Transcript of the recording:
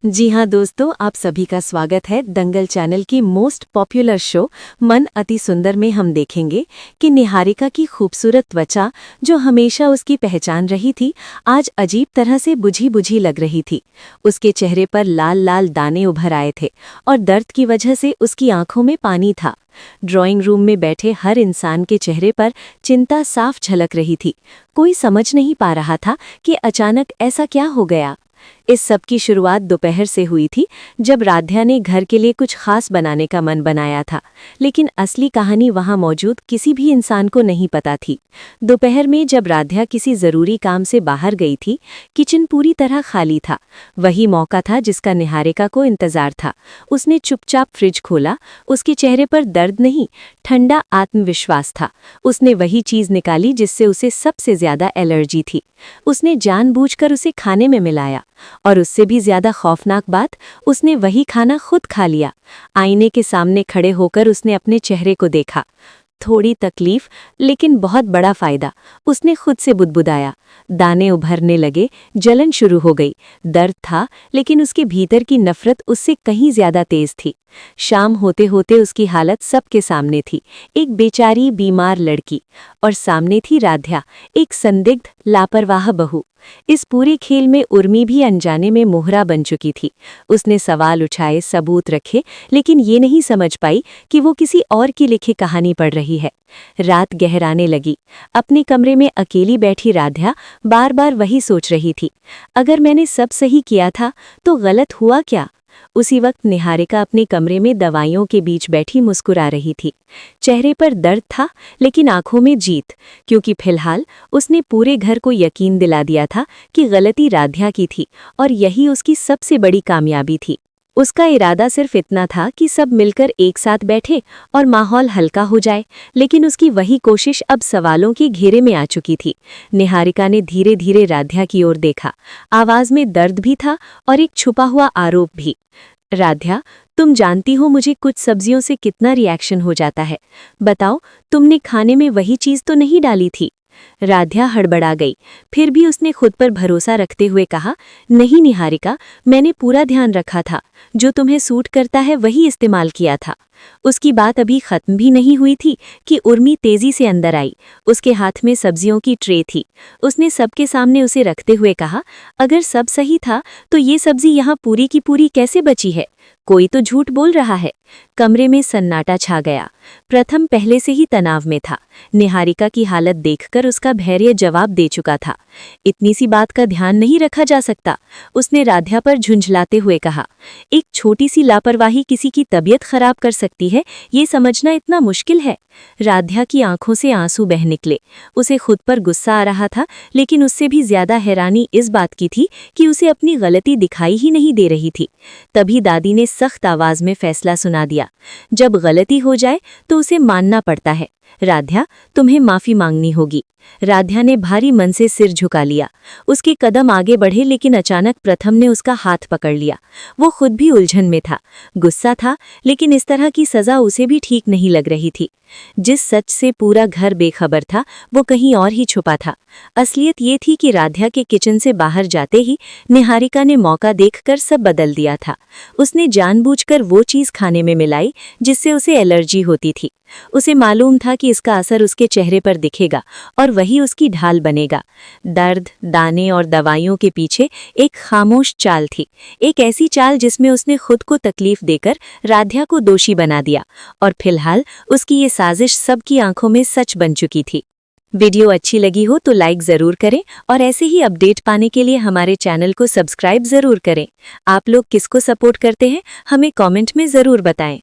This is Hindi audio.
जी हाँ दोस्तों, आप सभी का स्वागत है दंगल चैनल की मोस्ट पॉपुलर शो मन अति सुंदर में। हम देखेंगे कि निहारिका की खूबसूरत त्वचा, जो हमेशा उसकी पहचान रही थी, आज अजीब तरह से बुझी बुझी लग रही थी। उसके चेहरे पर लाल लाल दाने उभर आए थे और दर्द की वजह से उसकी आंखों में पानी था। ड्राइंग रूम में बैठे हर इंसान के चेहरे पर चिंता साफ झलक रही थी। कोई समझ नहीं पा रहा था कि अचानक ऐसा क्या हो गया। इस सब की शुरुआत दोपहर से हुई थी, जब राध्या ने घर के लिए कुछ खास बनाने का मन बनाया था, लेकिन असली कहानी वहां मौजूद किसी भी इंसान को नहीं पता थी। दोपहर में जब राध्या किसी जरूरी काम से बाहर गई थी, किचन पूरी तरह खाली था। वही मौका था जिसका निहारिका को इंतजार था। उसने चुपचाप फ्रिज खोला। उसके चेहरे पर दर्द नहीं, ठंडा आत्मविश्वास था। उसने वही चीज निकाली जिससे उसे सबसे ज्यादा एलर्जी थी। उसने जानबूझकर उसे खाने में मिलाया, और उससे भी ज्यादा खौफनाक बात, उसने वही खाना खुद खा लिया। आईने के सामने खड़े होकर उसने अपने चेहरे को देखा। थोड़ी तकलीफ, लेकिन बहुत बड़ा फायदा। उसने खुद से बुदबुदाया। दाने उभरने लगे, जलन शुरू हो गई। दर्द था, लेकिन उसके भीतर की नफरत उससे कहीं ज्यादा तेज थी। शाम होते होते उसकी हालत सबके सामने थी। एक बेचारी बीमार लड़की, और सामने थी राध्या, एक संदिग्ध लापरवाह बहू। इस पूरे खेल में उर्मी भी अनजाने में मोहरा बन चुकी थी। उसने सवाल उठाए, सबूत रखे, लेकिन ये नहीं समझ पाई कि वो किसी और की लिखी कहानी पढ़ रही है। रात गहराने लगी। अपने कमरे में अकेली बैठी राध्या बार बार वही सोच रही थी, अगर मैंने सब सही किया था तो गलत हुआ क्या। उसी वक्त निहारिका अपने कमरे में दवाइयों के बीच बैठी मुस्कुरा रही थी। चेहरे पर दर्द था, लेकिन आंखों में जीत, क्योंकि फिलहाल उसने पूरे घर को यकीन दिला दिया था कि गलती राध्या की थी, और यही उसकी सबसे बड़ी कामयाबी थी। उसका इरादा सिर्फ इतना था कि सब मिलकर एक साथ बैठे और माहौल हल्का हो जाए, लेकिन उसकी वही कोशिश अब सवालों के घेरे में आ चुकी थी। निहारिका ने धीरे धीरे राध्या की ओर देखा। आवाज में दर्द भी था और एक छुपा हुआ आरोप भी। राध्या, तुम जानती हो मुझे कुछ सब्जियों से कितना रिएक्शन हो जाता है। बताओ, तुमने खाने में वही चीज तो नहीं डाली थी? राध्या हड़बड़ा गई। फिर भी उसने खुद पर भरोसा रखते हुए कहा, नहीं निहारिका, मैंने पूरा ध्यान रखा था। जो तुम्हें सूट करता है वही इस्तेमाल किया था। उसकी बात अभी खत्म भी नहीं हुई थी कि उर्मी तेजी से अंदर आई। उसके हाथ में सब्जियों की ट्रे थी। उसने सबके सामने उसे रखते हुए कहा, अगर सब सही था तो ये सब्जी यहाँ पूरी की पूरी कैसे बची है? कोई तो झूठ बोल रहा है। कमरे में सन्नाटा छा गया। प्रथम पहले से ही तनाव में था। निहारिका की हालत देखकर उसका धैर्य जवाब दे चुका था। इतनी सी बात का ध्यान नहीं रखा जा सकता, उसने राध्या पर झुंझलाते हुए कहा। एक छोटी सी लापरवाही किसी की तबीयत खराब कर सकती है, ये समझना इतना मुश्किल है? राध्या की आंखों से आंसू बह निकले। उसे खुद पर गुस्सा आ रहा था, लेकिन उससे भी ज्यादा हैरानी इस बात की थी कि उसे अपनी गलती दिखाई ही नहीं दे रही थी। तभी दादी ने सख्त आवाज में फैसला सुना दिया, जब गलती हो जाए तो उसे मानना पड़ता है। राध्या, तुम्हें माफी मांगनी होगी। राध्या ने भारी मन से सिर झुका लिया। उसके कदम आगे बढ़े, लेकिन अचानक प्रथम ने उसका हाथ पकड़ लिया। वो खुद भी उलझन में था। गुस्सा था, लेकिन इस तरह की सजा उसे भी ठीक नहीं लग रही थी। जिस सच से पूरा घर बेखबर था, वो कहीं और ही छुपा था। असलियत ये थी कि राध्या के किचन से बाहर जाते ही निहारिका ने मौका देखकर सब बदल दिया था। उसने जानबूझकर वो चीज खाने में मिलाई जिससे उसे एलर्जी होती थी। उसे मालूम था कि इसका असर उसके चेहरे पर दिखेगा, और वही उसकी ढाल बनेगा। दर्द, दाने और दवाइयों के पीछे एक खामोश चाल थी। एक ऐसी चाल जिसमें उसने खुद को तकलीफ देकर राध्या को दोषी बना दिया, और फिलहाल उसकी ये साजिश सबकी आंखों में सच बन चुकी थी। वीडियो अच्छी लगी हो तो लाइक जरूर करें, और ऐसे ही अपडेट पाने के लिए हमारे चैनल को सब्सक्राइब जरूर करें। आप लोग किसको सपोर्ट करते हैं, हमें कमेंट में जरूर बताएं।